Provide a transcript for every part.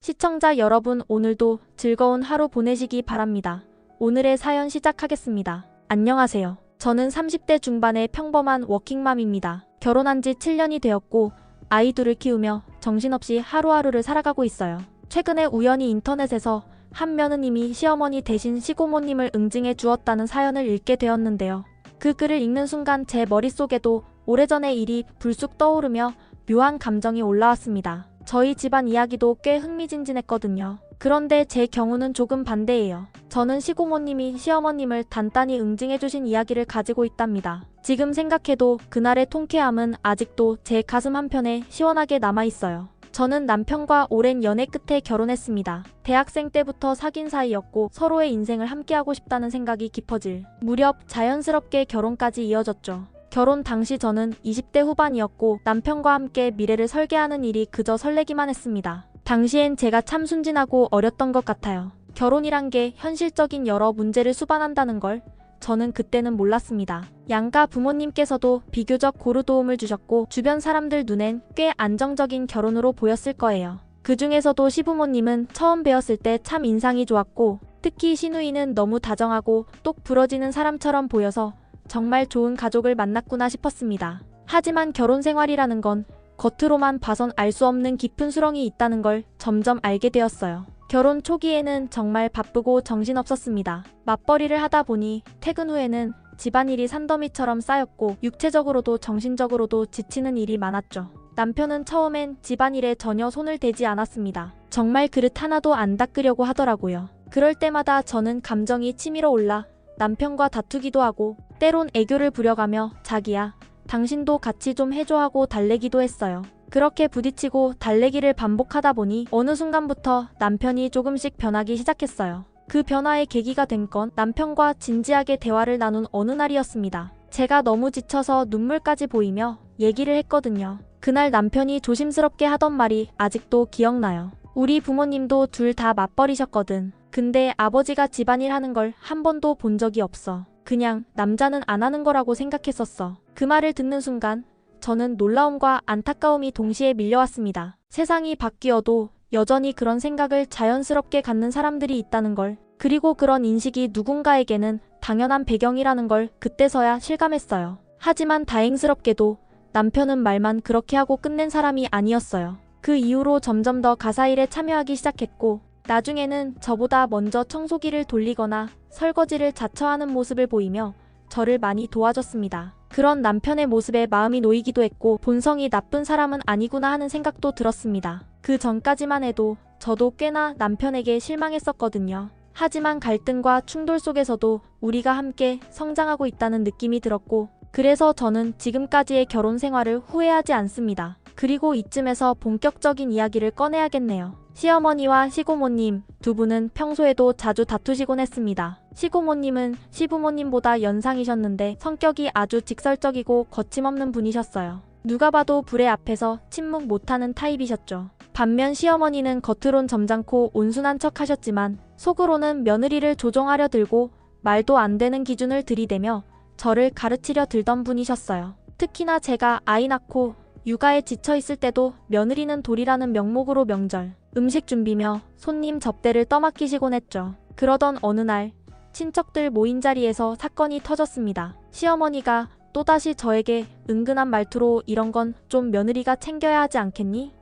시청자 여러분, 오늘도 즐거운 하루 보내시기 바랍니다. 오늘의 사연 시작하겠습니다. 안녕하세요. 저는 30대 중반의 평범한 워킹맘입니다. 결혼한 지 7년이 되었고 아이 둘을 키우며 정신없이 하루하루를 살아가고 있어요. 최근에 우연히 인터넷에서 한 며느님이 시어머니 대신 시고모님을 응징해 주었다는 사연을 읽게 되었는데요. 그 글을 읽는 순간 제 머릿속에도 오래전의 일이 불쑥 떠오르며 묘한 감정이 올라왔습니다. 저희 집안 이야기도 꽤 흥미진진했거든요. 그런데 제 경우는 조금 반대예요. 저는 시고모님이 시어머님을 단단히 응징해주신 이야기를 가지고 있답니다. 지금 생각해도 그날의 통쾌함은 아직도 제 가슴 한편에 시원하게 남아있어요. 저는 남편과 오랜 연애 끝에 결혼했습니다. 대학생 때부터 사귄 사이였고 서로의 인생을 함께하고 싶다는 생각이 깊어질 무렵 자연스럽게 결혼까지 이어졌죠. 결혼 당시 저는 20대 후반이었고 남편과 함께 미래를 설계하는 일이 그저 설레기만 했습니다. 당시엔 제가 참 순진하고 어렸던 것 같아요. 결혼이란 게 현실적인 여러 문제를 수반한다는 걸 저는 그때는 몰랐습니다. 양가 부모님께서도 비교적 고루 도움을 주셨고 주변 사람들 눈엔 꽤 안정적인 결혼으로 보였을 거예요. 그 중에서도 시부모님은 처음 뵈었을 때 참 인상이 좋았고 특히 시누이는 너무 다정하고 똑 부러지는 사람처럼 보여서 정말 좋은 가족을 만났구나 싶었습니다. 하지만 결혼 생활이라는 건 겉으로만 봐선 알 수 없는 깊은 수렁이 있다는 걸 점점 알게 되었어요. 결혼 초기에는 정말 바쁘고 정신없었습니다. 맞벌이를 하다 보니 퇴근 후에는 집안일이 산더미처럼 쌓였고 육체적으로도 정신적으로도 지치는 일이 많았죠. 남편은 처음엔 집안일에 전혀 손을 대지 않았습니다. 정말 그릇 하나도 안 닦으려고 하더라고요. 그럴 때마다 저는 감정이 치밀어 올라 남편과 다투기도 하고 때론 애교를 부려가며 자기야, 당신도 같이 좀 해줘 하고 달래기도 했어요. 그렇게 부딪히고 달래기를 반복하다 보니 어느 순간부터 남편이 조금씩 변하기 시작했어요. 그 변화의 계기가 된 건 남편과 진지하게 대화를 나눈 어느 날이었습니다. 제가 너무 지쳐서 눈물까지 보이며 얘기를 했거든요. 그날 남편이 조심스럽게 하던 말이 아직도 기억나요. 우리 부모님도 둘 다 맞벌이셨거든. 근데 아버지가 집안일 하는 걸 한 번도 본 적이 없어. 그냥 남자는 안 하는 거라고 생각했었어. 그 말을 듣는 순간 저는 놀라움과 안타까움이 동시에 밀려왔습니다. 세상이 바뀌어도 여전히 그런 생각을 자연스럽게 갖는 사람들이 있다는 걸, 그리고 그런 인식이 누군가에게는 당연한 배경이라는 걸 그때서야 실감했어요. 하지만 다행스럽게도 남편은 말만 그렇게 하고 끝낸 사람이 아니었어요. 그 이후로 점점 더 가사일에 참여하기 시작했고 나중에는 저보다 먼저 청소기를 돌리거나 설거지를 자처하는 모습을 보이며 저를 많이 도와줬습니다. 그런 남편의 모습에 마음이 놓이기도 했고 본성이 나쁜 사람은 아니구나 하는 생각도 들었습니다. 그 전까지만 해도 저도 꽤나 남편에게 실망했었거든요. 하지만 갈등과 충돌 속에서도 우리가 함께 성장하고 있다는 느낌이 들었고 그래서 저는 지금까지의 결혼 생활을 후회하지 않습니다. 그리고 이쯤에서 본격적인 이야기를 꺼내야겠네요. 시어머니와 시고모님 두 분은 평소에도 자주 다투시곤 했습니다. 시고모님은 시부모님보다 연상이셨는데 성격이 아주 직설적이고 거침없는 분이셨어요. 누가 봐도 불의 앞에서 침묵 못하는 타입이셨죠. 반면 시어머니는 겉으론 점잖고 온순한 척 하셨지만 속으로는 며느리를 조종하려 들고 말도 안 되는 기준을 들이대며 저를 가르치려 들던 분이셨어요. 특히나 제가 아이 낳고 육아에 지쳐있을 때도 며느리는 돌이라는 명목으로 명절, 음식 준비며 손님 접대를 떠맡기시곤 했죠. 그러던 어느 날 친척들 모인 자리에서 사건이 터졌습니다. 시어머니가 또다시 저에게 은근한 말투로 이런 건 좀 며느리가 챙겨야 하지 않겠니?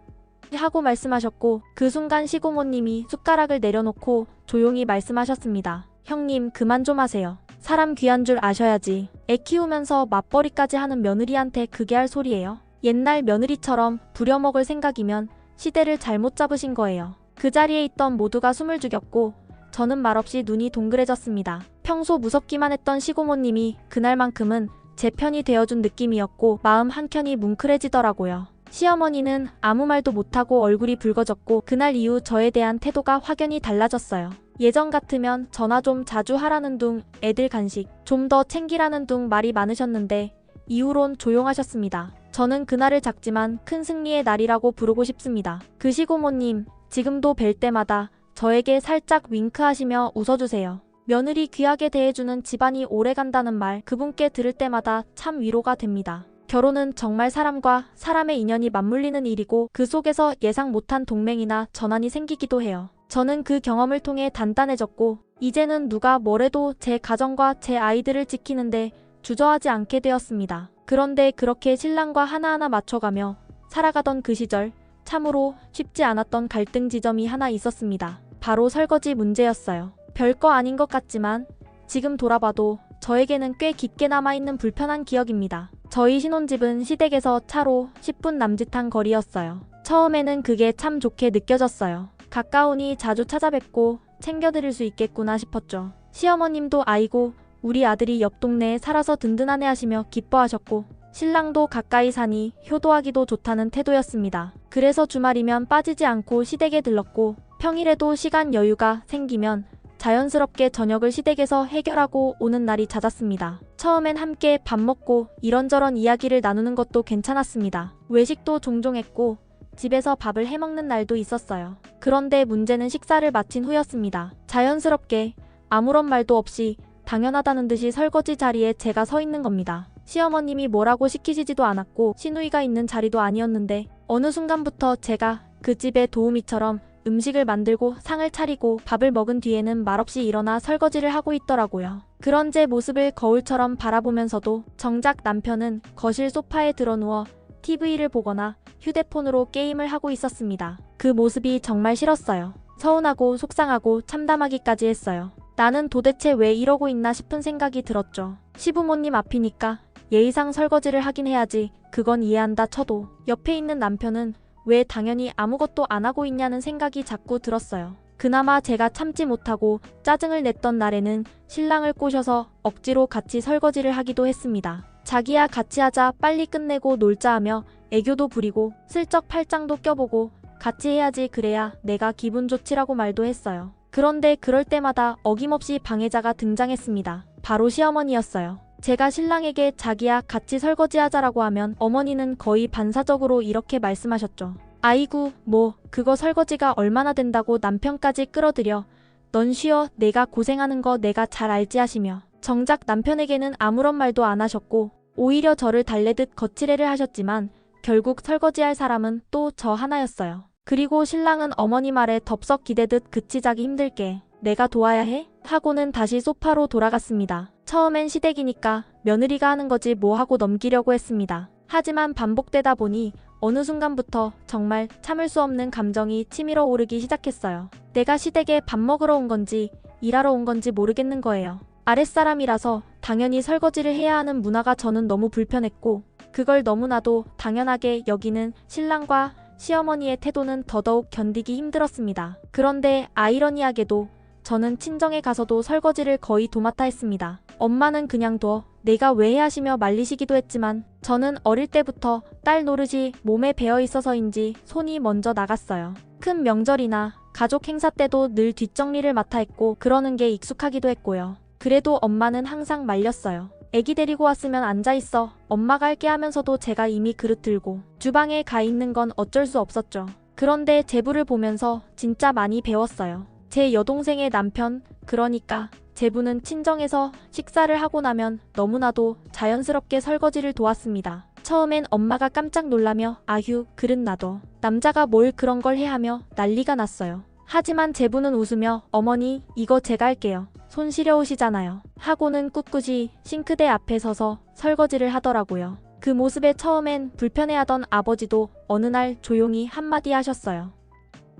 하고 말씀하셨고 그 순간 시고모님이 숟가락을 내려놓고 조용히 말씀하셨습니다. 형님 그만 좀 하세요. 사람 귀한 줄 아셔야지. 애 키우면서 맞벌이까지 하는 며느리한테 그게 할 소리예요? 옛날 며느리처럼 부려먹을 생각이면 시대를 잘못 잡으신 거예요. 그 자리에 있던 모두가 숨을 죽였고 저는 말없이 눈이 동그래졌습니다. 평소 무섭기만 했던 시고모님이 그날만큼은 제 편이 되어준 느낌이었고 마음 한켠이 뭉클해지더라고요. 시어머니는 아무 말도 못하고 얼굴이 붉어졌고 그날 이후 저에 대한 태도가 확연히 달라졌어요. 예전 같으면 전화 좀 자주 하라는 둥, 애들 간식 좀 더 챙기라는 둥 말이 많으셨는데 이후론 조용하셨습니다. 저는 그날을 작지만 큰 승리의 날이라고 부르고 싶습니다. 그 시고모님, 지금도 뵐 때마다 저에게 살짝 윙크하시며 웃어주세요. 며느리 귀하게 대해주는 집안이 오래간다는 말 그분께 들을 때마다 참 위로가 됩니다. 결혼은 정말 사람과 사람의 인연이 맞물리는 일이고 그 속에서 예상 못한 동맹이나 전환이 생기기도 해요. 저는 그 경험을 통해 단단해졌고 이제는 누가 뭐래도 제 가정과 제 아이들을 지키는데 주저하지 않게 되었습니다. 그런데 그렇게 신랑과 하나하나 맞춰가며 살아가던 그 시절 참으로 쉽지 않았던 갈등 지점이 하나 있었습니다. 바로 설거지 문제였어요. 별거 아닌 것 같지만 지금 돌아봐도 저에게는 꽤 깊게 남아있는 불편한 기억입니다. 저희 신혼집은 시댁에서 차로 10분 남짓한 거리였어요. 처음에는 그게 참 좋게 느껴졌어요. 가까우니 자주 찾아뵙고 챙겨드릴 수 있겠구나 싶었죠. 시어머님도 아이고 우리 아들이 옆 동네에 살아서 든든하네 하시며 기뻐하셨고 신랑도 가까이 사니 효도하기도 좋다는 태도였습니다. 그래서 주말이면 빠지지 않고 시댁에 들렀고 평일에도 시간 여유가 생기면 자연스럽게 저녁을 시댁에서 해결하고 오는 날이 잦았습니다. 처음엔 함께 밥 먹고 이런저런 이야기를 나누는 것도 괜찮았습니다. 외식도 종종 했고 집에서 밥을 해먹는 날도 있었어요. 그런데 문제는 식사를 마친 후였습니다. 자연스럽게 아무런 말도 없이 당연하다는 듯이 설거지 자리에 제가 서 있는 겁니다. 시어머님이 뭐라고 시키시지도 않았고 시누이가 있는 자리도 아니었는데 어느 순간부터 제가 그 집의 도우미처럼 음식을 만들고 상을 차리고 밥을 먹은 뒤에는 말없이 일어나 설거지를 하고 있더라고요. 그런 제 모습을 거울처럼 바라보면서도 정작 남편은 거실 소파에 드러누워 TV를 보거나 휴대폰으로 게임을 하고 있었습니다. 그 모습이 정말 싫었어요. 서운하고 속상하고 참담하기까지 했어요. 나는 도대체 왜 이러고 있나 싶은 생각이 들었죠. 시부모님 앞이니까 예의상 설거지를 하긴 해야지. 그건 이해한다 쳐도 옆에 있는 남편은 왜 당연히 아무것도 안 하고 있냐는 생각이 자꾸 들었어요. 그나마 제가 참지 못하고 짜증을 냈던 날에는 신랑을 꼬셔서 억지로 같이 설거지를 하기도 했습니다. 자기야 같이 하자, 빨리 끝내고 놀자 하며 애교도 부리고 슬쩍 팔짱도 껴보고 같이 해야지 그래야 내가 기분 좋지라고 말도 했어요. 그런데 그럴 때마다 어김없이 방해자가 등장했습니다. 바로 시어머니였어요. 제가 신랑에게 자기야 같이 설거지하자라고 하면 어머니는 거의 반사적으로 이렇게 말씀하셨죠. 아이고 뭐 그거 설거지가 얼마나 된다고 남편까지 끌어들여. 넌 쉬어, 내가 고생하는 거 내가 잘 알지 하시며 정작 남편에게는 아무런 말도 안 하셨고 오히려 저를 달래듯 거칠애를 하셨지만 결국 설거지할 사람은 또 저 하나였어요. 그리고 신랑은 어머니 말에 덥석 기대듯 그치자기 힘들게 내가 도와야 해? 하고는 다시 소파로 돌아갔습니다. 처음엔 시댁이니까 며느리가 하는 거지 뭐 하고 넘기려고 했습니다. 하지만 반복되다 보니 어느 순간부터 정말 참을 수 없는 감정이 치밀어 오르기 시작했어요. 내가 시댁에 밥 먹으러 온 건지 일하러 온 건지 모르겠는 거예요. 아랫사람이라서 당연히 설거지를 해야 하는 문화가 저는 너무 불편했고 그걸 너무나도 당연하게 여기는 신랑과 시어머니의 태도는 더더욱 견디기 힘들었습니다. 그런데 아이러니하게도 저는 친정에 가서도 설거지를 거의 도맡아 했습니다. 엄마는 그냥 둬, 내가 왜 해 하시며 말리시기도 했지만 저는 어릴 때부터 딸 노릇이 몸에 배어 있어서인지 손이 먼저 나갔어요. 큰 명절이나 가족 행사 때도 늘 뒷정리를 맡아 했고 그러는 게 익숙하기도 했고요. 그래도 엄마는 항상 말렸어요. 애기 데리고 왔으면 앉아있어. 엄마가 할게 하면서도 제가 이미 그릇 들고 주방에 가 있는 건 어쩔 수 없었죠. 그런데 제부를 보면서 진짜 많이 배웠어요. 제 여동생의 남편, 그러니까 제부는 친정에서 식사를 하고 나면 너무나도 자연스럽게 설거지를 도왔습니다. 처음엔 엄마가 깜짝 놀라며 아휴 그릇 놔둬. 남자가 뭘 그런 걸 해 하며 난리가 났어요. 하지만 제부는 웃으며 어머니 이거 제가 할게요. 손 시려우시잖아요. 하고는 꿋꿋이 싱크대 앞에 서서 설거지를 하더라고요. 그 모습에 처음엔 불편해하던 아버지도 어느 날 조용히 한마디 하셨어요.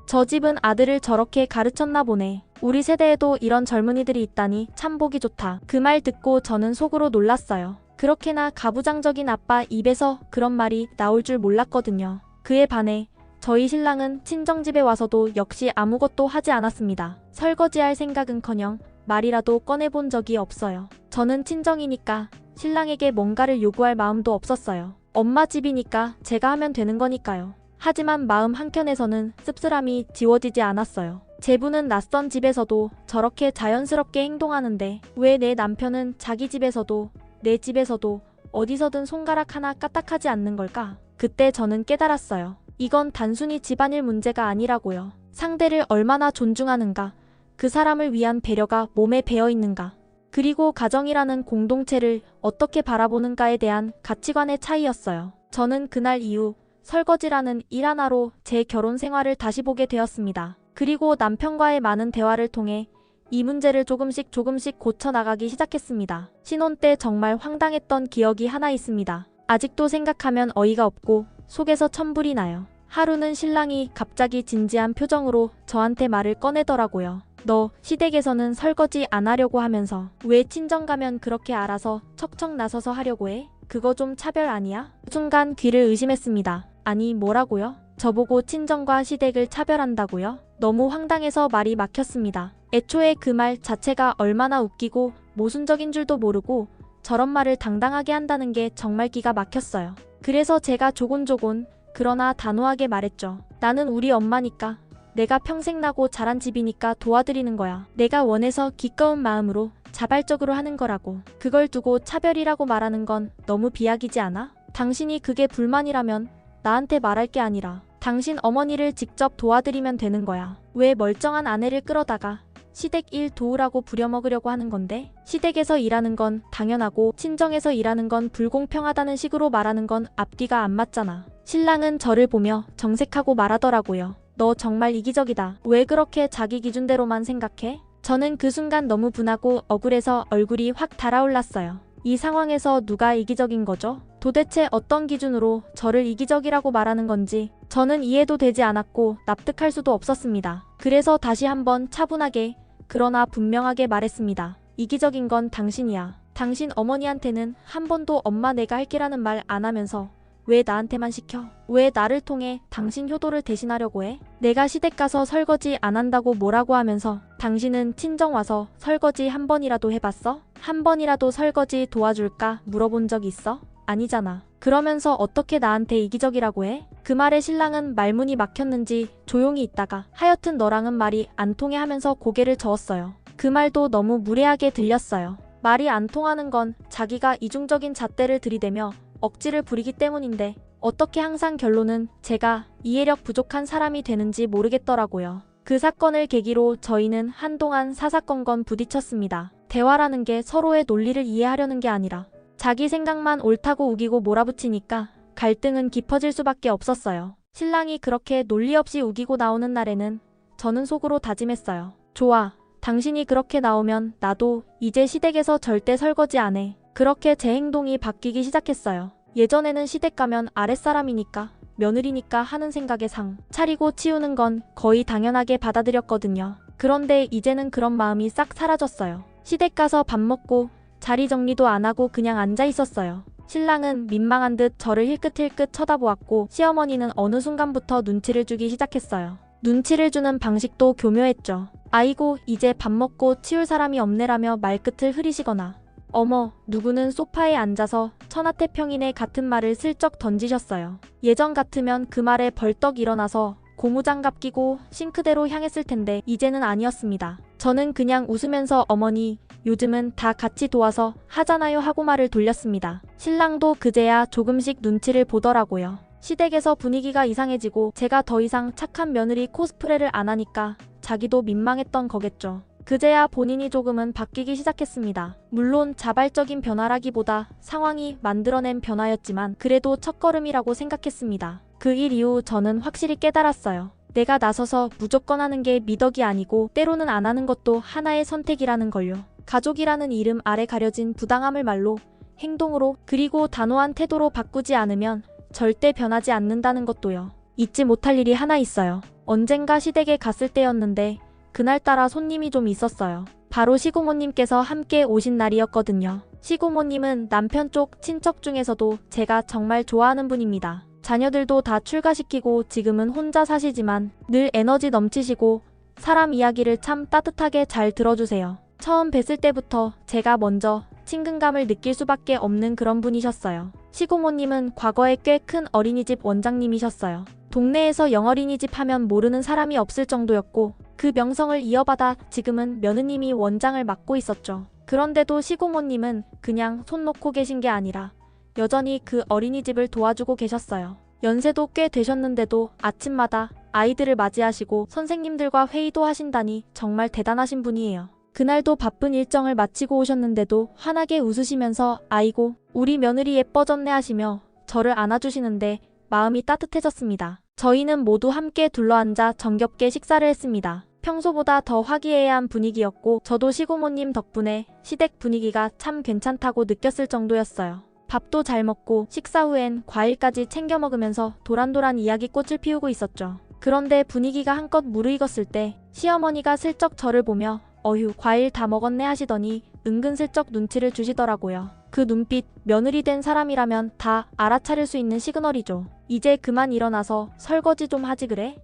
저 집은 아들을 저렇게 가르쳤나 보네. 우리 세대에도 이런 젊은이들이 있다니 참 보기 좋다. 그 말 듣고 저는 속으로 놀랐어요. 그렇게나 가부장적인 아빠 입에서 그런 말이 나올 줄 몰랐거든요. 그에 반해 저희 신랑은 친정집에 와서도 역시 아무것도 하지 않았습니다. 설거지할 생각은커녕 말이라도 꺼내본 적이 없어요. 저는 친정이니까 신랑에게 뭔가를 요구할 마음도 없었어요. 엄마 집이니까 제가 하면 되는 거니까요. 하지만 마음 한켠에서는 씁쓸함이 지워지지 않았어요. 제부는 낯선 집에서도 저렇게 자연스럽게 행동하는데 왜 내 남편은 자기 집에서도 내 집에서도 어디서든 손가락 하나 까딱하지 않는 걸까? 그때 저는 깨달았어요. 이건 단순히 집안일 문제가 아니라고요. 상대를 얼마나 존중하는가, 그 사람을 위한 배려가 몸에 배어 있는가, 그리고 가정이라는 공동체를 어떻게 바라보는가에 대한 가치관의 차이였어요. 저는 그날 이후 설거지라는 일 하나로 제 결혼 생활을 다시 보게 되었습니다. 그리고 남편과의 많은 대화를 통해 이 문제를 조금씩 고쳐나가기 시작했습니다. 신혼 때 정말 황당했던 기억이 하나 있습니다. 아직도 생각하면 어이가 없고 속에서 천불이 나요. 하루는 신랑이 갑자기 진지한 표정으로 저한테 말을 꺼내더라고요. 너 시댁에서는 설거지 안 하려고 하면서 왜 친정 가면 그렇게 알아서 척척 나서서 하려고 해? 그거 좀 차별 아니야? 순간 귀를 의심했습니다. 아니 뭐라고요? 저보고 친정과 시댁을 차별한다고요? 너무 황당해서 말이 막혔습니다. 애초에 그 말 자체가 얼마나 웃기고 모순적인 줄도 모르고 저런 말을 당당하게 한다는 게 정말 기가 막혔어요. 그래서 제가 조곤조곤 그러나 단호하게 말했죠. 나는 우리 엄마니까. 내가 평생 나고 자란 집이니까 도와드리는 거야. 내가 원해서 기꺼운 마음으로 자발적으로 하는 거라고. 그걸 두고 차별이라고 말하는 건 너무 비약이지 않아? 당신이 그게 불만이라면 나한테 말할 게 아니라 당신 어머니를 직접 도와드리면 되는 거야. 왜 멀쩡한 아내를 끌어다가 시댁 일 도우라고 부려먹으려고 하는 건데? 시댁에서 일하는 건 당연하고 친정에서 일하는 건 불공평하다는 식으로 말하는 건 앞뒤가 안 맞잖아. 신랑은 저를 보며 정색하고 말하더라고요. 너 정말 이기적이다. 왜 그렇게 자기 기준대로만 생각해? 저는 그 순간 너무 분하고 억울해서 얼굴이 확 달아올랐어요. 이 상황에서 누가 이기적인 거죠? 도대체 어떤 기준으로 저를 이기적이라고 말하는 건지 저는 이해도 되지 않았고 납득할 수도 없었습니다. 그래서 다시 한번 차분하게 그러나 분명하게 말했습니다. 이기적인 건 당신이야. 당신 어머니한테는 한 번도 엄마 내가 할게라는 말 안 하면서 왜 나한테만 시켜? 왜 나를 통해 당신 효도를 대신하려고 해? 내가 시댁 가서 설거지 안 한다고 뭐라고 하면서 당신은 친정 와서 설거지 한 번이라도 해봤어? 한 번이라도 설거지 도와줄까 물어본 적 있어? 아니잖아. 그러면서 어떻게 나한테 이기적이라고 해? 그 말에 신랑은 말문이 막혔는지 조용히 있다가 하여튼 너랑은 말이 안 통해 하면서 고개를 저었어요. 그 말도 너무 무례하게 들렸어요. 말이 안 통하는 건 자기가 이중적인 잣대를 들이대며 억지를 부리기 때문인데 어떻게 항상 결론은 제가 이해력 부족한 사람이 되는지 모르겠더라고요. 그 사건을 계기로 저희는 한동안 사사건건 부딪혔습니다. 대화라는 게 서로의 논리를 이해하려는 게 아니라 자기 생각만 옳다고 우기고 몰아붙이니까 갈등은 깊어질 수밖에 없었어요. 신랑이 그렇게 논리 없이 우기고 나오는 날에는 저는 속으로 다짐했어요. 좋아. 당신이 그렇게 나오면 나도 이제 시댁에서 절대 설거지 안 해. 그렇게 제 행동이 바뀌기 시작했어요. 예전에는 시댁 가면 아랫사람이니까 며느리니까 하는 생각에 상 차리고 치우는 건 거의 당연하게 받아들였거든요. 그런데 이제는 그런 마음이 싹 사라졌어요. 시댁 가서 밥 먹고 자리 정리도 안 하고 그냥 앉아 있었어요. 신랑은 민망한 듯 저를 힐끗힐끗 쳐다보았고 시어머니는 어느 순간부터 눈치를 주기 시작했어요. 눈치를 주는 방식도 교묘했죠. 아이고 이제 밥 먹고 치울 사람이 없네라며 말끝을 흐리시거나 어머 누구는 소파에 앉아서 천하태평이네 같은 말을 슬쩍 던지셨어요. 예전 같으면 그 말에 벌떡 일어나서 고무장갑 끼고 싱크대로 향했을 텐데 이제는 아니었습니다. 저는 그냥 웃으면서 어머니 요즘은 다 같이 도와서 하잖아요 하고 말을 돌렸습니다. 신랑도 그제야 조금씩 눈치를 보더라고요. 시댁에서 분위기가 이상해지고 제가 더 이상 착한 며느리 코스프레를 안 하니까 자기도 민망했던 거겠죠. 그제야 본인이 조금은 바뀌기 시작했습니다. 물론 자발적인 변화라기보다 상황이 만들어낸 변화였지만 그래도 첫걸음이라고 생각했습니다. 그 일 이후 저는 확실히 깨달았어요. 내가 나서서 무조건 하는 게 미덕이 아니고 때로는 안 하는 것도 하나의 선택이라는 걸요. 가족이라는 이름 아래 가려진 부당함을 말로, 행동으로, 그리고 단호한 태도로 바꾸지 않으면 절대 변하지 않는다는 것도요. 잊지 못할 일이 하나 있어요. 언젠가 시댁에 갔을 때였는데 그날따라 손님이 좀 있었어요. 바로 시고모님께서 함께 오신 날이었거든요. 시고모님은 남편 쪽 친척 중에서도 제가 정말 좋아하는 분입니다. 자녀들도 다 출가시키고 지금은 혼자 사시지만 늘 에너지 넘치시고 사람 이야기를 참 따뜻하게 잘 들어주세요. 처음 뵀을 때부터 제가 먼저 친근감을 느낄 수밖에 없는 그런 분이셨어요. 시고모님은 과거에 꽤 큰 어린이집 원장님이셨어요. 동네에서 영어린이집 하면 모르는 사람이 없을 정도였고 그 명성을 이어받아 지금은 며느님이 원장을 맡고 있었죠. 그런데도 시고모님은 그냥 손 놓고 계신 게 아니라 여전히 그 어린이집을 도와주고 계셨어요. 연세도 꽤 되셨는데도 아침마다 아이들을 맞이하시고 선생님들과 회의도 하신다니 정말 대단하신 분이에요. 그날도 바쁜 일정을 마치고 오셨는데도 환하게 웃으시면서 아이고 우리 며느리 예뻐졌네 하시며 저를 안아주시는데 마음이 따뜻해졌습니다. 저희는 모두 함께 둘러앉아 정겹게 식사를 했습니다. 평소보다 더 화기애애한 분위기였고 저도 시고모님 덕분에 시댁 분위기가 참 괜찮다고 느꼈을 정도였어요. 밥도 잘 먹고 식사 후엔 과일까지 챙겨 먹으면서 도란도란 이야기꽃을 피우고 있었죠. 그런데 분위기가 한껏 무르익었을 때 시어머니가 슬쩍 저를 보며 어휴 과일 다 먹었네 하시더니 은근슬쩍 눈치를 주시더라고요. 그 눈빛 며느리 된 사람이라면 다 알아차릴 수 있는 시그널이죠. 이제 그만 일어나서 설거지 좀 하지 그래?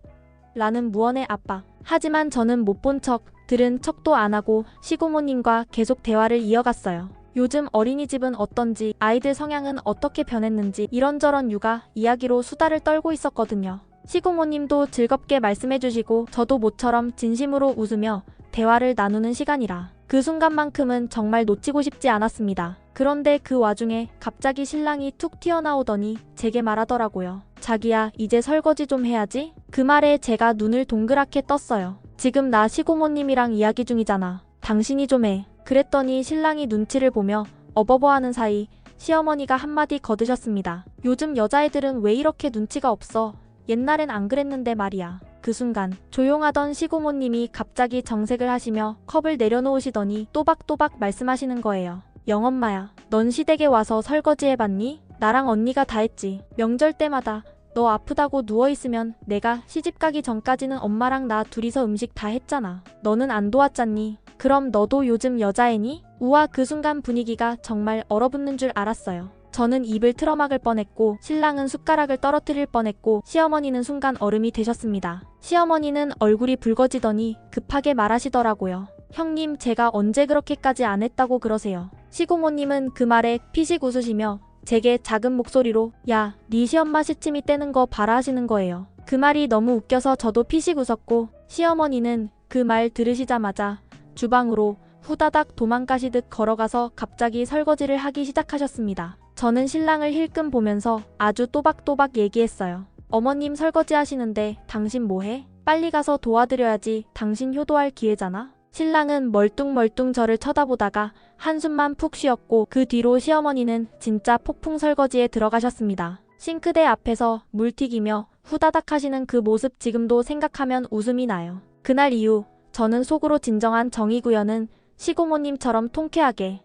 라는 무언의 압박. 하지만 저는 못 본 척, 들은 척도 안 하고 시고모님과 계속 대화를 이어갔어요. 요즘 어린이집은 어떤지, 아이들 성향은 어떻게 변했는지 이런저런 육아 이야기로 수다를 떨고 있었거든요. 시고모님도 즐겁게 말씀해주시고 저도 모처럼 진심으로 웃으며 대화를 나누는 시간이라 그 순간만큼은 정말 놓치고 싶지 않았습니다. 그런데 그 와중에 갑자기 신랑이 툭 튀어나오더니 제게 말하더라고요. 자기야 이제 설거지 좀 해야지? 그 말에 제가 눈을 동그랗게 떴어요. 지금 나 시고모님이랑 이야기 중이잖아. 당신이 좀 해. 그랬더니 신랑이 눈치를 보며 어버버하는 사이 시어머니가 한마디 거드셨습니다. 요즘 여자애들은 왜 이렇게 눈치가 없어? 옛날엔 안 그랬는데 말이야. 그 순간 조용하던 시고모님이 갑자기 정색을 하시며 컵을 내려놓으시더니 또박또박 말씀하시는 거예요. 영엄마야, 넌 시댁에 와서 설거지 해봤니? 나랑 언니가 다 했지. 명절 때마다 너 아프다고 누워있으면 내가 시집가기 전까지는 엄마랑 나 둘이서 음식 다 했잖아. 너는 안 도왔잖니? 그럼 너도 요즘 여자애니? 우와 그 순간 분위기가 정말 얼어붙는 줄 알았어요. 저는 입을 틀어막을 뻔했고 신랑은 숟가락을 떨어뜨릴 뻔했고 시어머니는 순간 얼음이 되셨습니다. 시어머니는 얼굴이 붉어지더니 급하게 말하시더라고요. 형님 제가 언제 그렇게까지 안 했다고 그러세요. 시고모님은 그 말에 피식 웃으시며 제게 작은 목소리로 야, 네 시엄마 시침이 떼는 거 봐라 하시는 거예요. 그 말이 너무 웃겨서 저도 피식 웃었고 시어머니는 그 말 들으시자마자 주방으로 후다닥 도망가시듯 걸어가서 갑자기 설거지를 하기 시작하셨습니다. 저는 신랑을 힐끔 보면서 아주 또박또박 얘기했어요. 어머님 설거지 하시는데 당신 뭐해? 빨리 가서 도와드려야지. 당신 효도할 기회잖아. 신랑은 멀뚱멀뚱 저를 쳐다보다가 한숨만 푹 쉬었고 그 뒤로 시어머니는 진짜 폭풍 설거지에 들어가셨습니다. 싱크대 앞에서 물 튀기며 후다닥 하시는 그 모습 지금도 생각하면 웃음이 나요. 그날 이후 저는 속으로 진정한 정의구현은 시고모님처럼 통쾌하게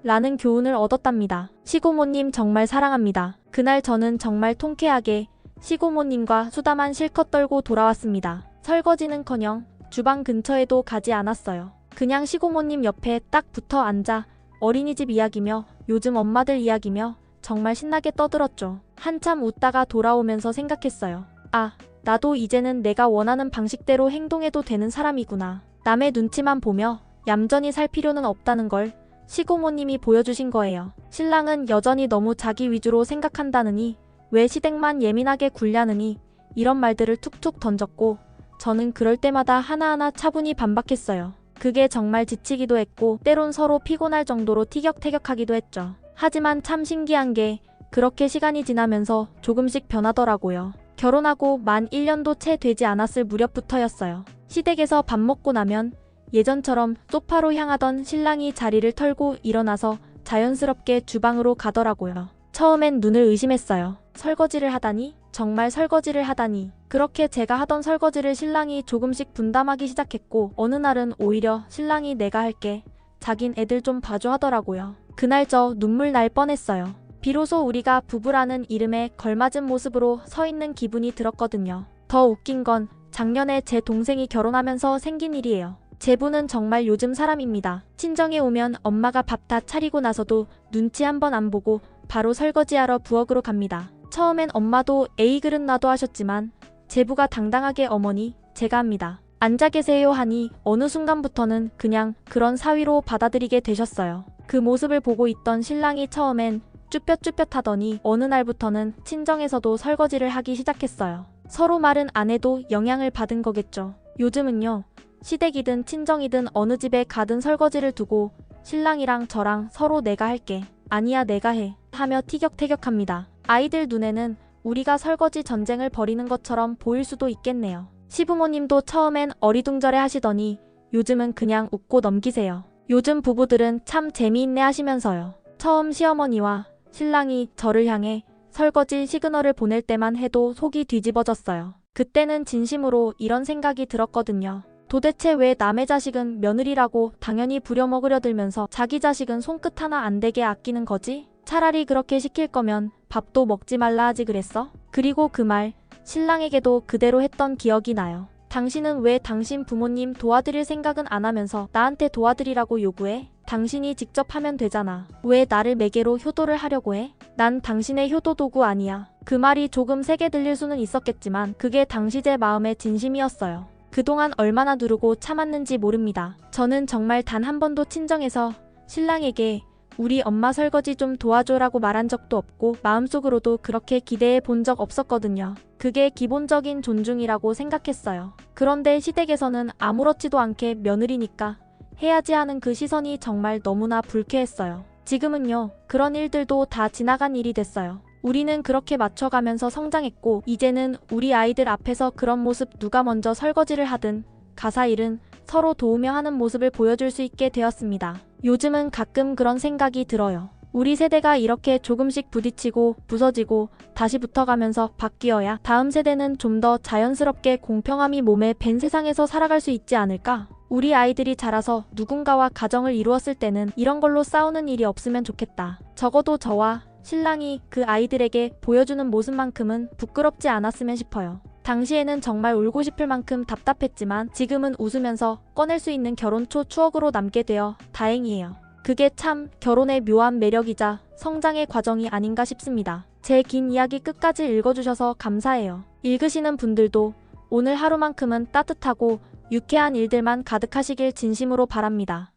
라는 교훈을 얻었답니다. 시고모님 정말 사랑합니다. 그날 저는 정말 통쾌하게 시고모님과 수다만 실컷 떨고 돌아왔습니다. 설거지는커녕 주방 근처에도 가지 않았어요. 그냥 시고모님 옆에 딱 붙어 앉아 어린이집 이야기며 요즘 엄마들 이야기며 정말 신나게 떠들었죠. 한참 웃다가 돌아오면서 생각했어요. 아, 나도 이제는 내가 원하는 방식대로 행동해도 되는 사람이구나. 남의 눈치만 보며 얌전히 살 필요는 없다는 걸 시고모님이 보여주신 거예요. 신랑은 여전히 너무 자기 위주로 생각한다느니 왜 시댁만 예민하게 굴냐느니 이런 말들을 툭툭 던졌고 저는 그럴 때마다 하나하나 차분히 반박했어요. 그게 정말 지치기도 했고 때론 서로 피곤할 정도로 티격태격하기도 했죠. 하지만 참 신기한 게 그렇게 시간이 지나면서 조금씩 변하더라고요. 결혼하고 만 1년도 채 되지 않았을 무렵부터였어요. 시댁에서 밥 먹고 나면 예전처럼 소파로 향하던 신랑이 자리를 털고 일어나서 자연스럽게 주방으로 가더라고요. 처음엔 눈을 의심했어요. 설거지를 하다니? 정말 설거지를 하다니. 그렇게 제가 하던 설거지를 신랑이 조금씩 분담하기 시작했고 어느 날은 오히려 신랑이 내가 할게. 자긴 애들 좀 봐줘 하더라고요. 그날 저 눈물 날 뻔했어요. 비로소 우리가 부부라는 이름에 걸맞은 모습으로 서 있는 기분이 들었거든요. 더 웃긴 건 작년에 제 동생이 결혼하면서 생긴 일이에요. 제부는 정말 요즘 사람입니다. 친정에 오면 엄마가 밥 다 차리고 나서도 눈치 한 번 안 보고 바로 설거지하러 부엌으로 갑니다. 처음엔 엄마도 에이 그릇 놔도 하셨지만 제부가 당당하게 어머니 제가 합니다. 앉아 계세요 하니 어느 순간부터는 그냥 그런 사위로 받아들이게 되셨어요. 그 모습을 보고 있던 신랑이 처음엔 쭈뼛쭈뼛 하더니 어느 날부터는 친정에서도 설거지를 하기 시작했어요. 서로 말은 안 해도 영향을 받은 거겠죠. 요즘은요. 시댁이든 친정이든 어느 집에 가든 설거지를 두고 신랑이랑 저랑 서로 내가 할게. 아니야 내가 해. 하며 티격태격합니다. 아이들 눈에는 우리가 설거지 전쟁을 벌이는 것처럼 보일 수도 있겠네요. 시부모님도 처음엔 어리둥절해 하시더니 요즘은 그냥 웃고 넘기세요. 요즘 부부들은 참 재미있네 하시면서요. 처음 시어머니와 신랑이 저를 향해 설거지 시그널을 보낼 때만 해도 속이 뒤집어졌어요. 그때는 진심으로 이런 생각이 들었거든요. 도대체 왜 남의 자식은 며느리라고 당연히 부려먹으려 들면서 자기 자식은 손끝 하나 안 대게 아끼는 거지? 차라리 그렇게 시킬 거면 밥도 먹지 말라 하지 그랬어? 그리고 그 말 신랑에게도 그대로 했던 기억이 나요. 당신은 왜 당신 부모님 도와드릴 생각은 안 하면서 나한테 도와드리라고 요구해? 당신이 직접 하면 되잖아. 왜 나를 매개로 효도를 하려고 해? 난 당신의 효도 도구 아니야. 그 말이 조금 세게 들릴 수는 있었겠지만 그게 당시 제 마음의 진심이었어요. 그동안 얼마나 누르고 참았는지 모릅니다. 저는 정말 단 한 번도 친정에서 신랑에게 우리 엄마 설거지 좀 도와줘라고 말한 적도 없고 마음속으로도 그렇게 기대해 본 적 없었거든요. 그게 기본적인 존중이라고 생각했어요. 그런데 시댁에서는 아무렇지도 않게 며느리니까 해야지 하는 그 시선이 정말 너무나 불쾌했어요. 지금은요, 그런 일들도 다 지나간 일이 됐어요. 우리는 그렇게 맞춰가면서 성장했고 이제는 우리 아이들 앞에서 그런 모습 누가 먼저 설거지를 하든 가사일은 서로 도우며 하는 모습을 보여줄 수 있게 되었습니다. 요즘은 가끔 그런 생각이 들어요. 우리 세대가 이렇게 조금씩 부딪히고 부서지고 다시 붙어가면서 바뀌어야 다음 세대는 좀 더 자연스럽게 공평함이 몸에 밴 세상에서 살아갈 수 있지 않을까? 우리 아이들이 자라서 누군가와 가정을 이루었을 때는 이런 걸로 싸우는 일이 없으면 좋겠다. 적어도 저와 신랑이 그 아이들에게 보여주는 모습만큼은 부끄럽지 않았으면 싶어요. 당시에는 정말 울고 싶을 만큼 답답했지만 지금은 웃으면서 꺼낼 수 있는 결혼 초 추억으로 남게 되어 다행이에요. 그게 참 결혼의 묘한 매력이자 성장의 과정이 아닌가 싶습니다. 제 긴 이야기 끝까지 읽어주셔서 감사해요. 읽으시는 분들도 오늘 하루만큼은 따뜻하고 유쾌한 일들만 가득하시길 진심으로 바랍니다.